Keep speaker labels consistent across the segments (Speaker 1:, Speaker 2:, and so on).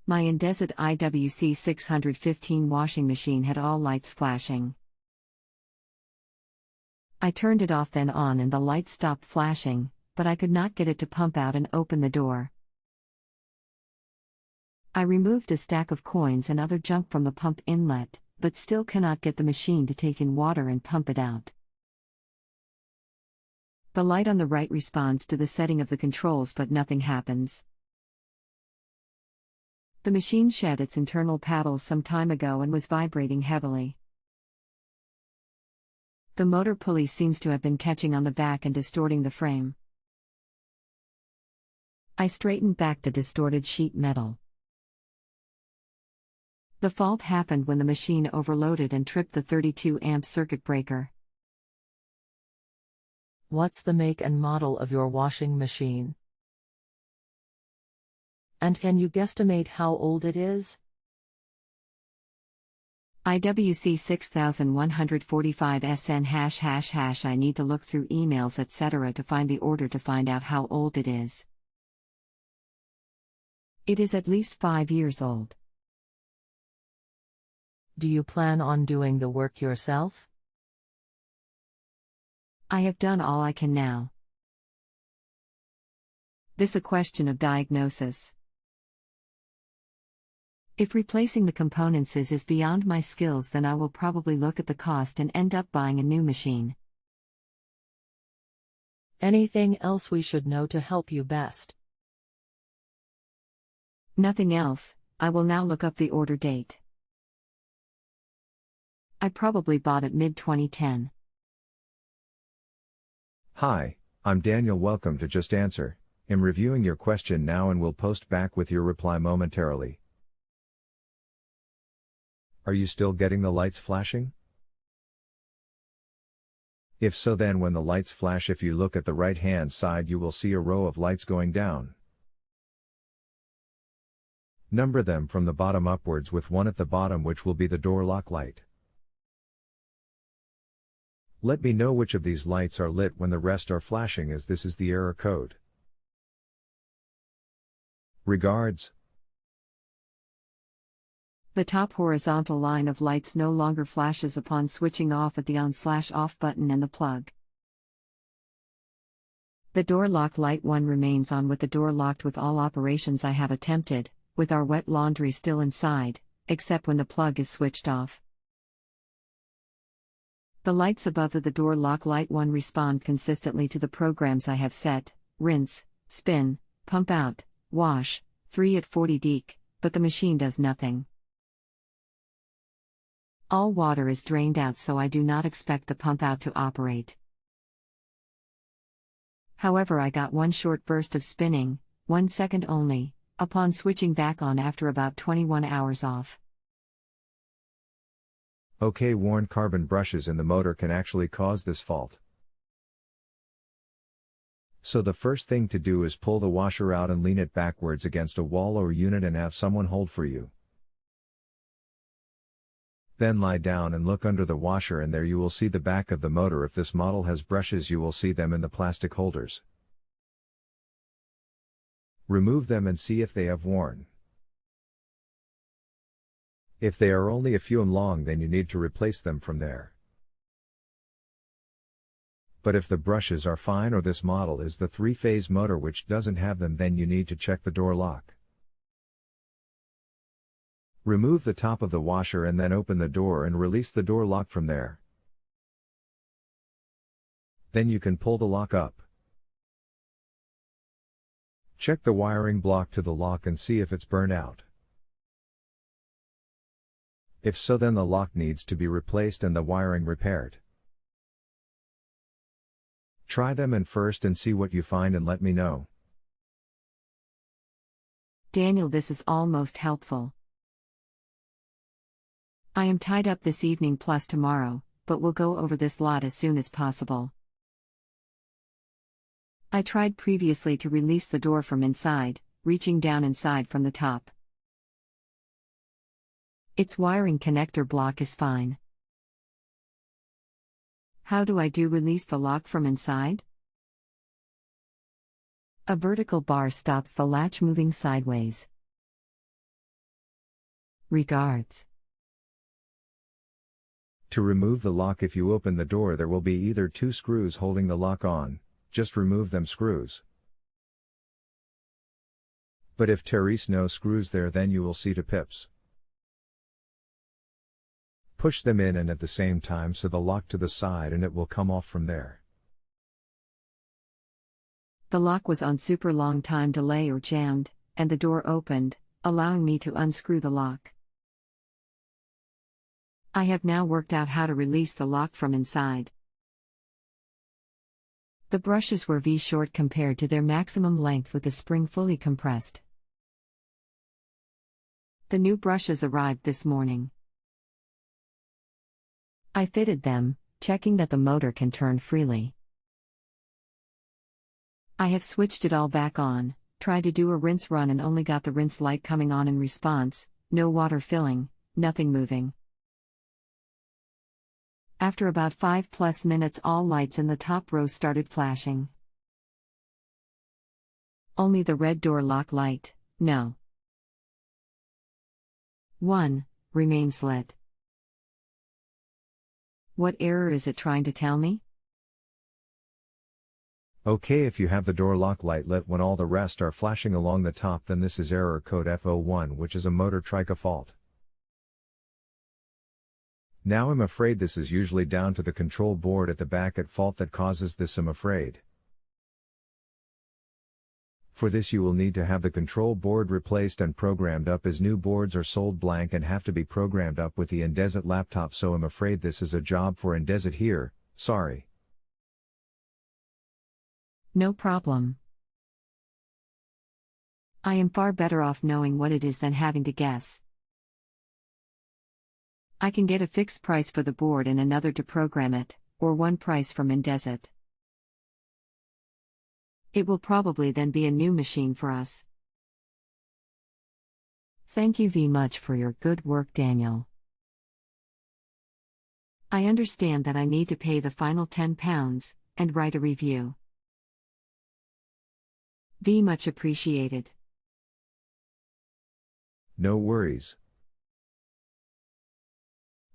Speaker 1: My Indesit IWC615 washing machine had all lights flashing. I turned it off then on and the lights stopped flashing, but I could not get it to pump out and open the door. I removed a stack of coins and other junk from the pump inlet, but still cannot get the machine to take in water and pump it out. The light on the right responds to the setting of the controls, but nothing happens. The machine shed its internal paddles some time ago and was vibrating heavily. The motor pulley seems to have been catching on the back and distorting the frame. I straightened back the distorted sheet metal. The fault happened when the machine overloaded and tripped the 32-amp circuit breaker.
Speaker 2: What's the make and model of your washing machine? And can you guesstimate how old it is?
Speaker 1: IWC6145SN ###. I need to look through emails etc. to find the order to find out how old it is. It is at least 5 years old.
Speaker 2: Do you plan on doing the work yourself?
Speaker 1: I have done all I can now. This a question of diagnosis. If replacing the components is beyond my skills, then I will probably look at the cost and end up buying a new machine.
Speaker 2: Anything else we should know to help you best?
Speaker 1: Nothing else. I will now look up the order date. I probably bought it mid-2010.
Speaker 3: Hi, I'm Daniel. Welcome to Just Answer. I'm reviewing your question now and will post back with your reply momentarily. Are you still getting the lights flashing? If so, then when the lights flash, if you look at the right hand side, you will see a row of lights going down. Number them from the bottom upwards with one at the bottom, which will be the door lock light. Let me know which of these lights are lit when the rest are flashing, as this is the error code. Regards.
Speaker 1: The top horizontal line of lights no longer flashes upon switching off at the on/off button and the plug. The door lock light 1 remains on with the door locked with all operations I have attempted, with our wet laundry still inside, except when the plug is switched off. The lights above the door lock light 1 respond consistently to the programs I have set: rinse, spin, pump out, wash, 3 at 40 dec, but the machine does nothing. All water is drained out, so I do not expect the pump out to operate. However, I got one short burst of spinning, 1 second only, upon switching back on after about 21 hours off.
Speaker 3: Okay, worn carbon brushes in the motor can actually cause this fault. So the first thing to do is pull the washer out and lean it backwards against a wall or unit and have someone hold for you. Then lie down and look under the washer, and there you will see the back of the motor. If this model has brushes, you will see them in the plastic holders. Remove them and see if they have worn. If they are only a few long, then you need to replace them from there. But if the brushes are fine, or this model is the 3-phase motor which doesn't have them, then you need to check the door lock. Remove the top of the washer and then open the door and release the door lock from there. Then you can pull the lock up. Check the wiring block to the lock and see if it's burned out. If so, then the lock needs to be replaced and the wiring repaired. Try them and first and see what you find and let me know.
Speaker 1: Daniel, this is almost helpful. I am tied up this evening plus tomorrow, but we'll go over this lot as soon as possible. I tried previously to release the door from inside, reaching down inside from the top. Its wiring connector block is fine. How do I release the lock from inside? A vertical bar stops the latch moving sideways. Regards.
Speaker 3: To remove the lock, if you open the door there will be either two screws holding the lock on, just remove them screws. But if there is no screws there, then you will see two pips. Push them in and at the same time so the lock to the side and it will come off from there.
Speaker 1: The lock was on super long time delay or jammed, and the door opened, allowing me to unscrew the lock. I have now worked out how to release the lock from inside. The brushes were V-short compared to their maximum length with the spring fully compressed. The new brushes arrived this morning. I fitted them, checking that the motor can turn freely. I have switched it all back on, tried to do a rinse run and only got the rinse light coming on in response, no water filling, nothing moving. After about 5+ minutes all lights in the top row started flashing. Only the red door lock light, no. 1, remains lit. What error is it trying to tell me?
Speaker 3: Okay, if you have the door lock light lit when all the rest are flashing along the top, then this is error code F01, which is a motor trica fault. Now I'm afraid this is usually down to the control board at the back at fault that causes this, I'm afraid. For this you will need to have the control board replaced and programmed up, as new boards are sold blank and have to be programmed up with the Indesit laptop, so I'm afraid this is a job for Indesit here, sorry.
Speaker 1: No problem. I am far better off knowing what it is than having to guess. I can get a fixed price for the board and another to program it, or one price from Indesit. It will probably then be a new machine for us. Thank you very much for your good work, Daniel. I understand that I need to pay the final £10 and write a review. Very much appreciated.
Speaker 3: No worries.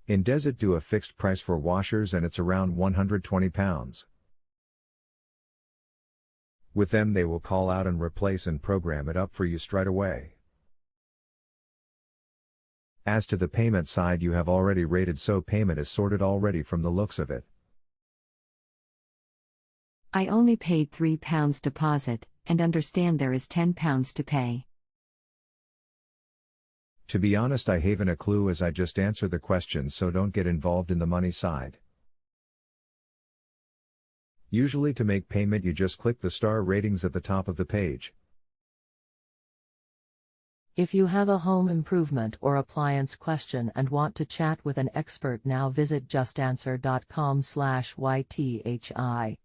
Speaker 3: Indesit do a fixed price for washers and it's around £120. With them they will call out and replace and program it up for you straight away. As to the payment side, you have already rated, so payment is sorted already from the looks of it.
Speaker 1: I only paid £3 deposit, and understand there is £10 to pay.
Speaker 3: To be honest, I haven't a clue, as I just answered the questions, so don't get involved in the money side. Usually to make payment you just click the star ratings at the top of the page.
Speaker 2: If you have a home improvement or appliance question and want to chat with an expert, now visit JustAnswer.com/YTHI.